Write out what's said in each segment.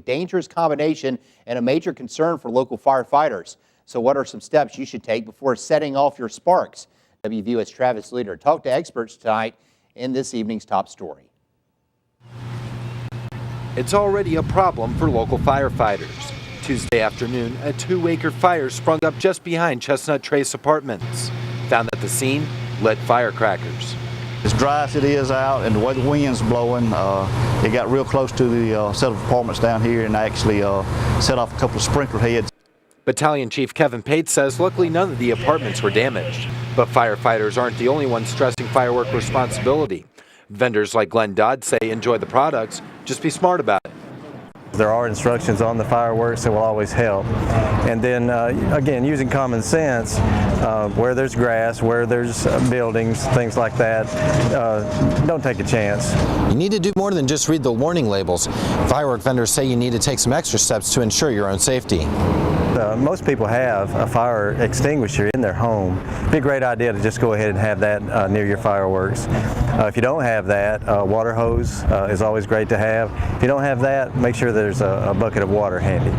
dangerous combination and a major concern for local firefighters. So what are some steps you should take before setting off your sparks? WVUA's Travis Leader talked to experts tonight in this evening's top story. It's already a problem for local firefighters. Tuesday afternoon, a 2-acre fire sprung up just behind Chestnut Trace Apartments. Found at the scene, lit firecrackers. As dry as it is out and the way the wind's blowing, it got real close to the set of apartments down here and actually set off a couple of sprinkler heads. Battalion Chief Kevin Pate says luckily none of the apartments were damaged. But firefighters aren't the only ones stressing firework responsibility. Vendors like Glenn Dodd say enjoy the products, just be smart about it. There are instructions on the fireworks that will always help. And then, again, using common sense, where there's grass, where there's buildings, things like that, don't take a chance. You need to do more than just read the warning labels. Firework vendors say you need to take some extra steps to ensure your own safety. Most people have a fire extinguisher in their home. It'd be a great idea to just go ahead and have that near your fireworks. If you don't have that, water hose is always great to have. If you don't have that, make sure there's a bucket of water handy.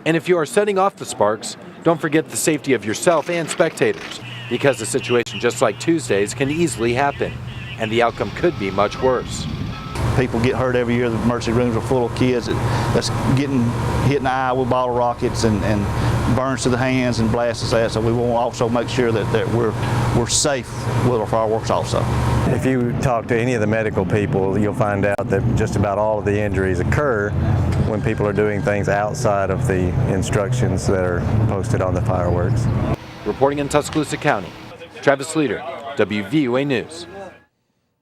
And if you are setting off the sparks, don't forget the safety of yourself and spectators, because a situation just like Tuesday's can easily happen, and the outcome could be much worse. People get hurt every year. The emergency rooms are full of kids that's getting hit in the eye with bottle rockets and burns to the hands and blasts us out. So we want to also make sure that we're safe with our fireworks also. If you talk to any of the medical people, you'll find out that just about all of the injuries occur when people are doing things outside of the instructions that are posted on the fireworks. Reporting in Tuscaloosa County, Travis Leader, WVUA News.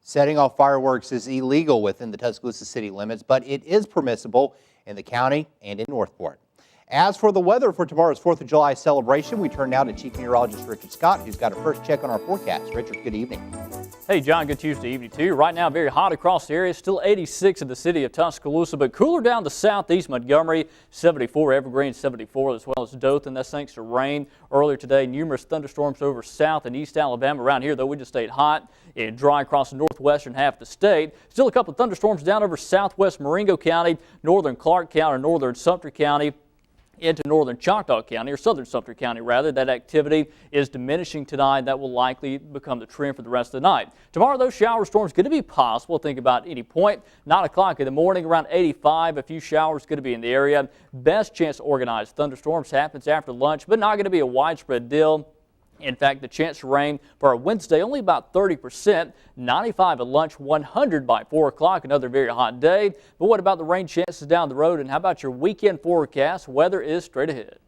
Setting off fireworks is illegal within the Tuscaloosa city limits, but it is permissible in the county and in Northport. As for the weather for tomorrow's 4th of July celebration, we turn now to Chief Meteorologist Richard Scott, who's got a first check on our forecast. Richard, good evening. Hey, John, good Tuesday evening to you. Right now, very hot across the area. Still 86 in the city of Tuscaloosa, but cooler down to southeast Montgomery, 74 Evergreen, 74 as well as Dothan. That's thanks to rain earlier today. Numerous thunderstorms over south and east Alabama. Around here, though, we just stayed hot and dry across the northwestern half of the state. Still a couple of thunderstorms down over southwest Marengo County, northern Clark County, northern Sumter County, into northern Choctaw County, or southern Sumter County rather. That activity is diminishing tonight. That will likely become the trend for the rest of the night. Tomorrow, those shower storms going to be possible. Think about any point. 9 o'clock in the morning, around 85. A few showers going to be in the area. Best chance to organize thunderstorms happens after lunch, but not going to be a widespread deal. In fact, the chance to rain for our Wednesday only about 30%, 95 at lunch, 100 by 4 o'clock, another very hot day. But what about the rain chances down the road, and how about your weekend forecast? Weather is straight ahead.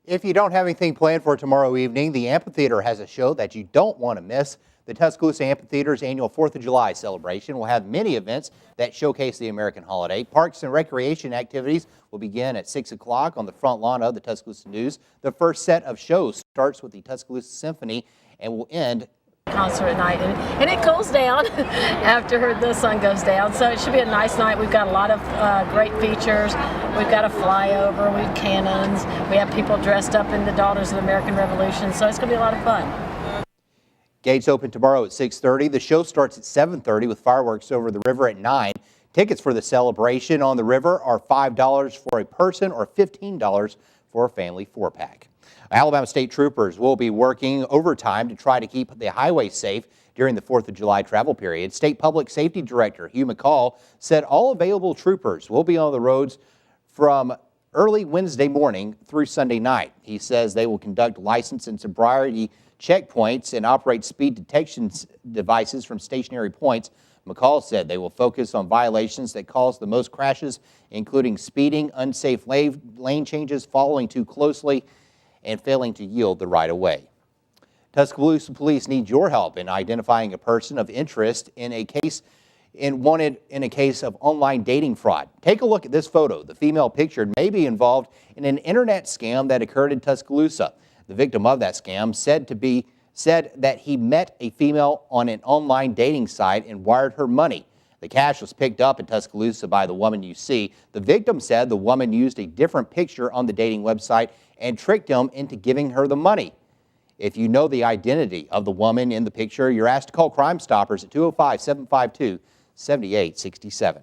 If you don't have anything planned for tomorrow evening, the amphitheater has a show that you don't want to miss. The Tuscaloosa Amphitheater's annual 4th of July celebration will have many events that showcase the American holiday. Parks and recreation activities will begin at 6 o'clock on the front lawn of the Tuscaloosa News. The first set of shows starts with the Tuscaloosa Symphony and will end concert at night, and it cools down after the sun goes down, so it should be a nice night. We've got a lot of great features. We've got a flyover, we have cannons, we have people dressed up in the Daughters of the American Revolution, so it's going to be a lot of fun. Gates open tomorrow at 6:30. The show starts at 7:30 with fireworks over the river at 9. Tickets for the celebration on the river are $5 for a person or $15 for a family 4-pack. Alabama State Troopers will be working overtime to try to keep the highway safe during the 4th of July travel period. State Public Safety Director Hugh McCall said all available troopers will be on the roads from early Wednesday morning through Sunday night. He says they will conduct license and sobriety checkpoints and operate speed detection devices from stationary points. McCall said they will focus on violations that cause the most crashes, including speeding, unsafe lane changes, following too closely, and failing to yield the right of way. Tuscaloosa police need your help in identifying a person of interest in a case of online dating fraud. Take a look at this photo. The female pictured may be involved in an internet scam that occurred in Tuscaloosa. The victim of that scam said that he met a female on an online dating site and wired her money. The cash was picked up in Tuscaloosa by the woman you see. The victim said the woman used a different picture on the dating website and tricked him into giving her the money. If you know the identity of the woman in the picture, you're asked to call Crime Stoppers at 205-752-7867.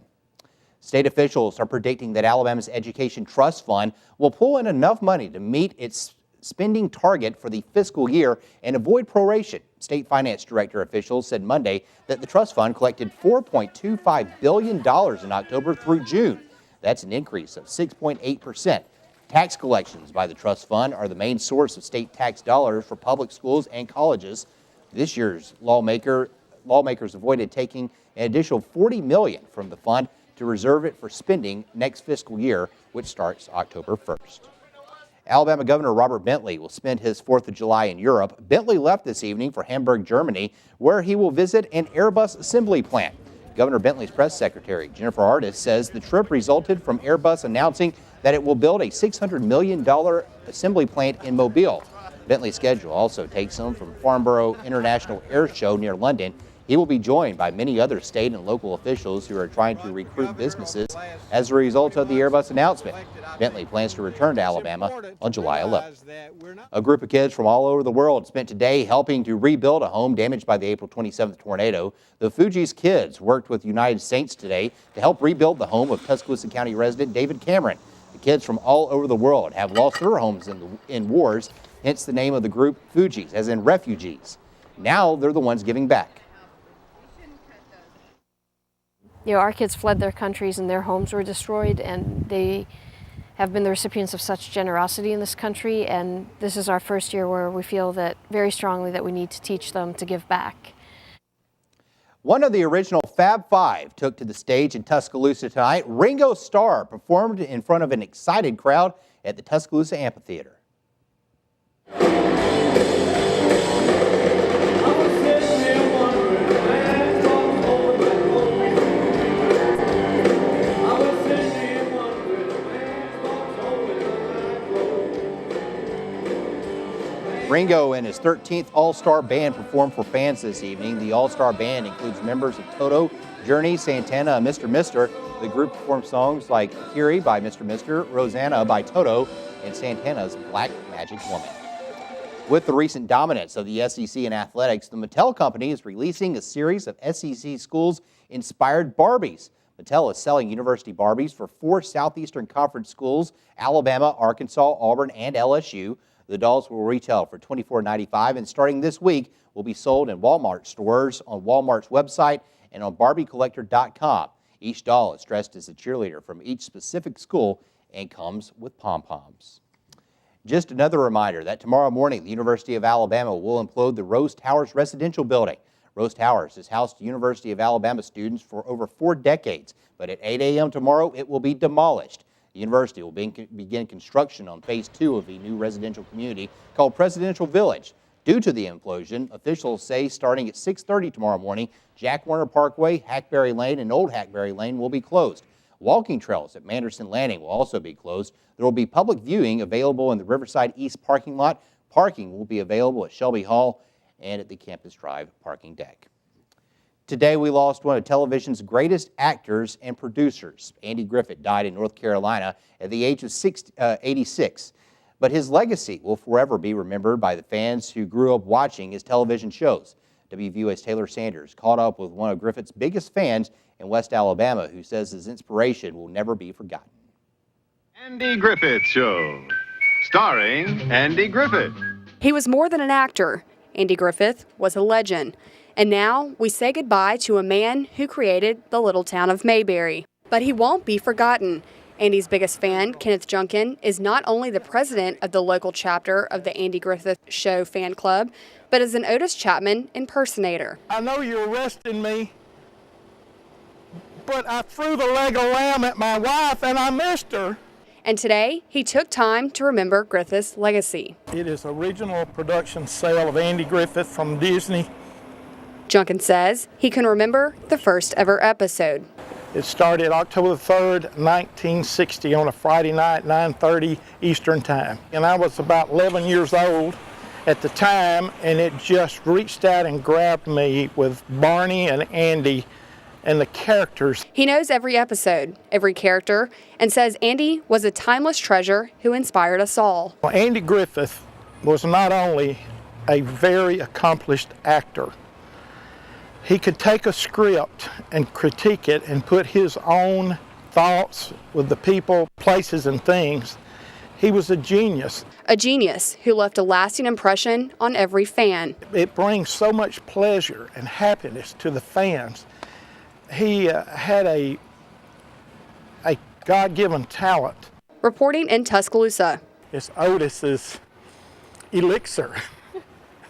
State officials are predicting that Alabama's Education Trust Fund will pull in enough money to meet its spending target for the fiscal year and avoid proration. State finance director officials said Monday that the trust fund collected $4.25 billion in October through June. That's an increase of 6.8%. Tax collections by the trust fund are the main source of state tax dollars for public schools and colleges. This year's lawmakers avoided taking an additional $40 million from the fund to reserve it for spending next fiscal year, which starts October 1st. Alabama Governor Robert Bentley will spend his 4th of July in Europe. Bentley left this evening for Hamburg, Germany, where he will visit an Airbus assembly plant. Governor Bentley's press secretary, Jennifer Artis, says the trip resulted from Airbus announcing that it will build a $600 million assembly plant in Mobile. Bentley's schedule also takes him from Farnborough International Air Show near London. He will be joined by many other state and local officials who are trying to recruit businesses as a result of the Airbus announcement. Bentley plans to return to Alabama on July 11th. A group of kids from all over the world spent today helping to rebuild a home damaged by the April 27th tornado. The Fugees kids worked with United Saints today to help rebuild the home of Tuscaloosa County resident David Cameron. The kids from all over the world have lost their homes in wars, hence the name of the group Fugees, as in refugees. Now they're the ones giving back. You know, our kids fled their countries and their homes were destroyed, and they have been the recipients of such generosity in this country, and this is our first year where we feel that very strongly that we need to teach them to give back. One of the original Fab Five took to the stage in Tuscaloosa tonight. Ringo Starr performed in front of an excited crowd at the Tuscaloosa Amphitheater. Ringo and his 13th All-Star Band performed for fans this evening. The All-Star Band includes members of Toto, Journey, Santana, and Mr. Mister. The group performed songs like Kiri by Mr. Mister, Rosanna by Toto, and Santana's Black Magic Woman. With the recent dominance of the SEC in athletics, the Mattel Company is releasing a series of SEC schools-inspired Barbies. Mattel is selling University Barbies for 4 Southeastern Conference schools: Alabama, Arkansas, Auburn, and LSU. The dolls will retail for $24.95 and starting this week will be sold in Walmart stores, on Walmart's website, and on BarbieCollector.com. Each doll is dressed as a cheerleader from each specific school and comes with pom-poms. Just another reminder that tomorrow morning the University of Alabama will implode the Rose Towers residential building. Rose Towers has housed University of Alabama students for over 4 decades, but at 8 a.m. tomorrow it will be demolished. The university will begin construction on phase 2 of a new residential community called Presidential Village. Due to the implosion, officials say starting at 6:30 tomorrow morning, Jack Warner Parkway, Hackberry Lane, and Old Hackberry Lane will be closed. Walking trails at Manderson Landing will also be closed. There will be public viewing available in the Riverside East parking lot. Parking will be available at Shelby Hall and at the Campus Drive parking deck. Today, we lost one of television's greatest actors and producers. Andy Griffith died in North Carolina at the age of 86. But his legacy will forever be remembered by the fans who grew up watching his television shows. WVUA's Taylor Sanders caught up with one of Griffith's biggest fans in West Alabama, who says his inspiration will never be forgotten. Andy Griffith Show, starring Andy Griffith. He was more than an actor. Andy Griffith was a legend. And now we say goodbye to a man who created the little town of Mayberry. But he won't be forgotten. Andy's biggest fan, Kenneth Junkin, is not only the president of the local chapter of the Andy Griffith Show fan club, but is an Otis Chapman impersonator. I know you're arresting me, but I threw the leg of lamb at my wife and I missed her. And today, he took time to remember Griffith's legacy. It is a regional production sale of Andy Griffith from Disney. Junkin says he can remember the first ever episode. It started October 3rd, 1960 on a Friday night, 9:30 Eastern Time. And I was about 11 years old at the time, and it just reached out and grabbed me with Barney and Andy and the characters. He knows every episode, every character, and says Andy was a timeless treasure who inspired us all. Well, Andy Griffith was not only a very accomplished actor, he could take a script and critique it and put his own thoughts with the people, places, and things. He was a genius. A genius who left a lasting impression on every fan. It brings so much pleasure and happiness to the fans. He had a God-given talent. Reporting in Tuscaloosa, It's Otis's elixir.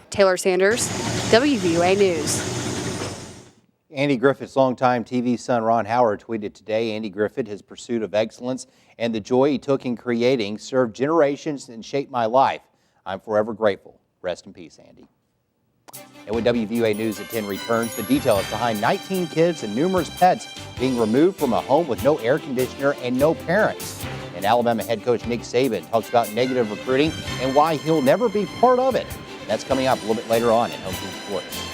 Taylor Sanders, WVUA News. Andy Griffith's longtime TV son Ron Howard tweeted today, Andy Griffith, his pursuit of excellence and the joy he took in creating served generations and shaped my life. I'm forever grateful. Rest in peace, Andy. And when WVUA News at 10 returns, the details behind 19 kids and numerous pets being removed from a home with no air conditioner and no parents. And Alabama head coach Nick Saban talks about negative recruiting and why he'll never be part of it. That's coming up a little bit later on in Home Team Sports.